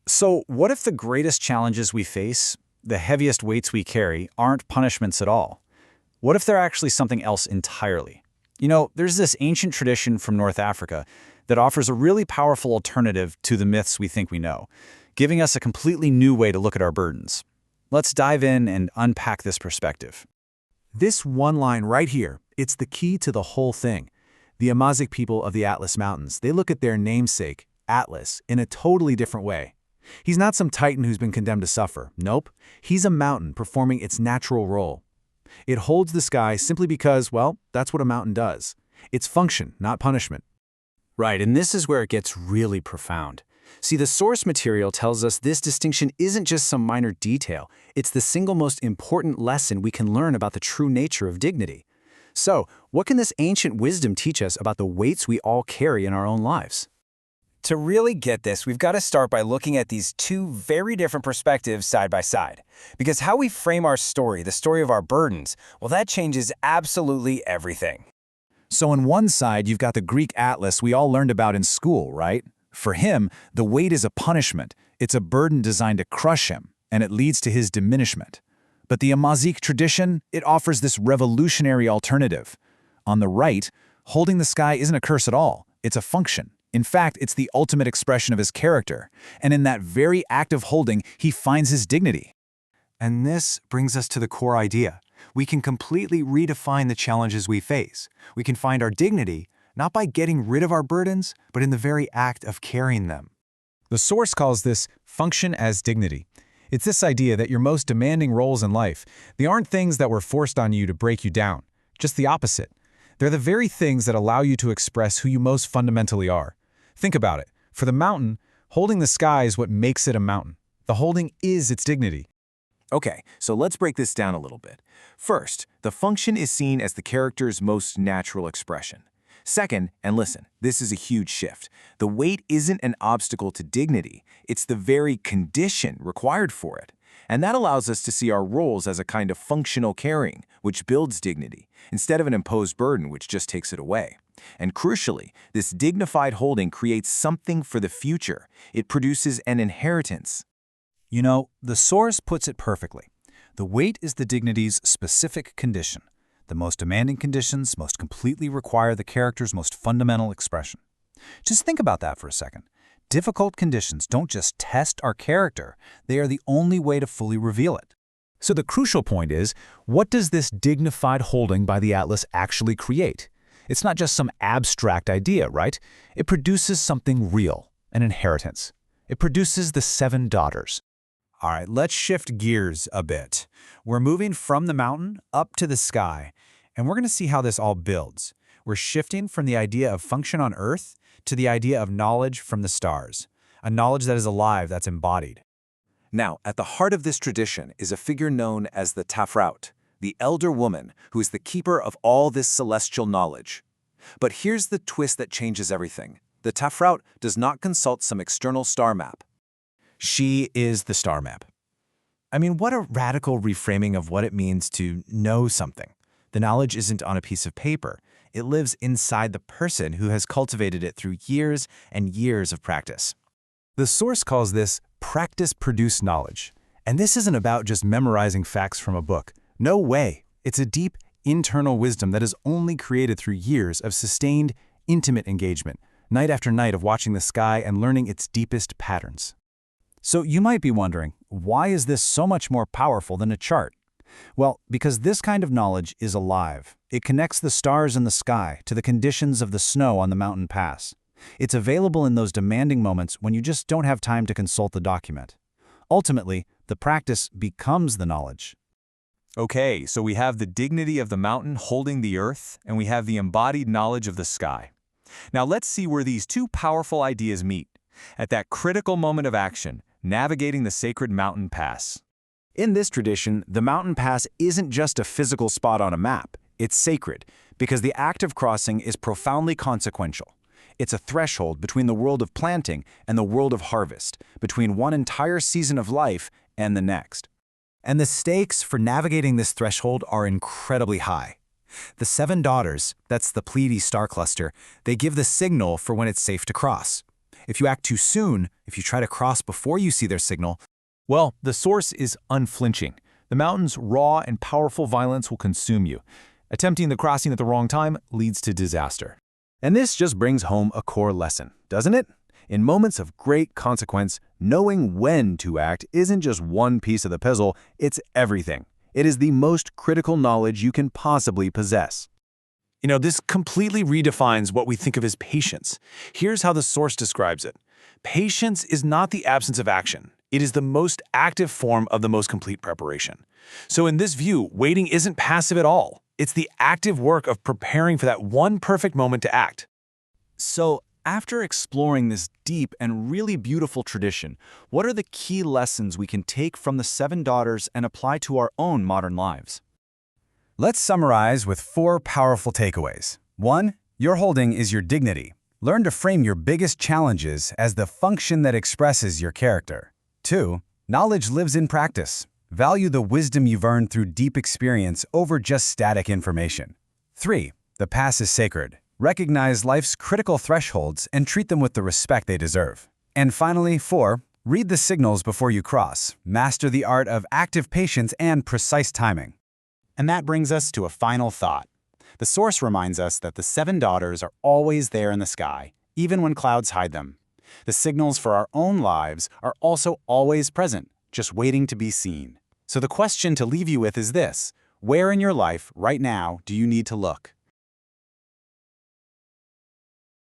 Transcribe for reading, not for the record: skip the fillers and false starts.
So, what if the greatest challenges we face, the heaviest weights we carry, aren't punishments at all? What if they're actually something else entirely? There's this ancient tradition from North Africa that offers a really powerful alternative to the myths we think we know, giving us a completely new way to look at our burdens. Let's dive in and unpack this perspective. This one line right here, it's the key to the whole thing. The Amazigh people of the Atlas Mountains, they look at their namesake, Atlas, in a totally different way. He's not some titan who's been condemned to suffer. Nope. He's a mountain performing its natural role. It holds the sky simply because, well, that's what a mountain does. It's function, not punishment. Right, and this is where it gets really profound. See, the source material tells us this distinction isn't just some minor detail. It's the single most important lesson we can learn about the true nature of dignity. So, what can this ancient wisdom teach us about the weights we all carry in our own lives? To really get this, we've got to start by looking at these two very different perspectives side by side. Because how we frame our story, the story of our burdens, well, that changes absolutely everything. So on one side, you've got the Greek Atlas we all learned about in school, right? For him, the weight is a punishment. It's a burden designed to crush him, and it leads to his diminishment. But the Amazigh tradition, it offers this revolutionary alternative. On the right, holding the sky isn't a curse at all. It's a function. In fact, it's the ultimate expression of his character, and in that very act of holding, he finds his dignity. And this brings us to the core idea. We can completely redefine the challenges we face. We can find our dignity, not by getting rid of our burdens, but in the very act of carrying them. The source calls this function as dignity. It's this idea that your most demanding roles in life, they aren't things that were forced on you to break you down, just the opposite. They're the very things that allow you to express who you most fundamentally are. Think about it. For the mountain, holding the sky is what makes it a mountain. The holding is its dignity. Okay, so let's break this down a little bit. First, the function is seen as the character's most natural expression. Second, and listen, this is a huge shift. The weight isn't an obstacle to dignity. It's the very condition required for it. And that allows us to see our roles as a kind of functional carrying, which builds dignity, instead of an imposed burden which just takes it away. And crucially, this dignified holding creates something for the future. It produces an inheritance. The source puts it perfectly. The weight is the dignity's specific condition. The most demanding conditions most completely require the character's most fundamental expression. Just think about that for a second. Difficult conditions don't just test our character, they are the only way to fully reveal it. So the crucial point is, what does this dignified holding by the Atlas actually create? It's not just some abstract idea, right? It produces something real, an inheritance. It produces the 7 daughters. All right, let's shift gears a bit. We're moving from the mountain up to the sky, and we're going to see how this all builds. We're shifting from the idea of function on Earth to the idea of knowledge from the stars, a knowledge that is alive, that's embodied. Now, at the heart of this tradition is a figure known as the Tafraut, the elder woman who is the keeper of all this celestial knowledge. But here's the twist that changes everything. The Tafraut does not consult some external star map. She is the star map. What a radical reframing of what it means to know something. The knowledge isn't on a piece of paper. It lives inside the person who has cultivated it through years and years of practice. The source calls this practice-produced knowledge. And this isn't about just memorizing facts from a book. No way. It's a deep, internal wisdom that is only created through years of sustained, intimate engagement, night after night of watching the sky and learning its deepest patterns. So you might be wondering, why is this so much more powerful than a chart? Well, because this kind of knowledge is alive. It connects the stars in the sky to the conditions of the snow on the mountain pass. It's available in those demanding moments when you just don't have time to consult the document. Ultimately, the practice becomes the knowledge. Okay, so we have the dignity of the mountain holding the earth, and we have the embodied knowledge of the sky. Now let's see where these two powerful ideas meet, at that critical moment of action, navigating the sacred mountain pass. In this tradition, the mountain pass isn't just a physical spot on a map. It's sacred, because the act of crossing is profoundly consequential. It's a threshold between the world of planting and the world of harvest, between one entire season of life and the next. And the stakes for navigating this threshold are incredibly high. The 7 daughters, that's the Pleiades star cluster, they give the signal for when it's safe to cross. If you act too soon, if you try to cross before you see their signal, Well, the source is unflinching. The mountain's raw and powerful violence will consume you. Attempting the crossing at the wrong time leads to disaster. and this just brings home a core lesson, doesn't it? In moments of great consequence, knowing when to act isn't just one piece of the puzzle, it's everything. It is the most critical knowledge you can possibly possess. This completely redefines what we think of as patience. Here's how the source describes it. Patience is not the absence of action. It is the most active form of the most complete preparation. So in this view, waiting isn't passive at all. It's the active work of preparing for that one perfect moment to act. So, after exploring this deep and really beautiful tradition, what are the key lessons we can take from the Seven Daughters and apply to our own modern lives? Let's summarize with 4 powerful takeaways. 1. Your holding is your dignity. Learn to frame your biggest challenges as the function that expresses your character. 2. Knowledge lives in practice. Value the wisdom you've earned through deep experience over just static information. 3. The past is sacred. Recognize life's critical thresholds and treat them with the respect they deserve. And finally, 4. Read the signals before you cross. Master the art of active patience and precise timing. And that brings us to a final thought. The source reminds us that the 7 daughters are always there in the sky, even when clouds hide them. The signals for our own lives are also always present, just waiting to be seen. So the question to leave you with is this: where in your life, right now, do you need to look?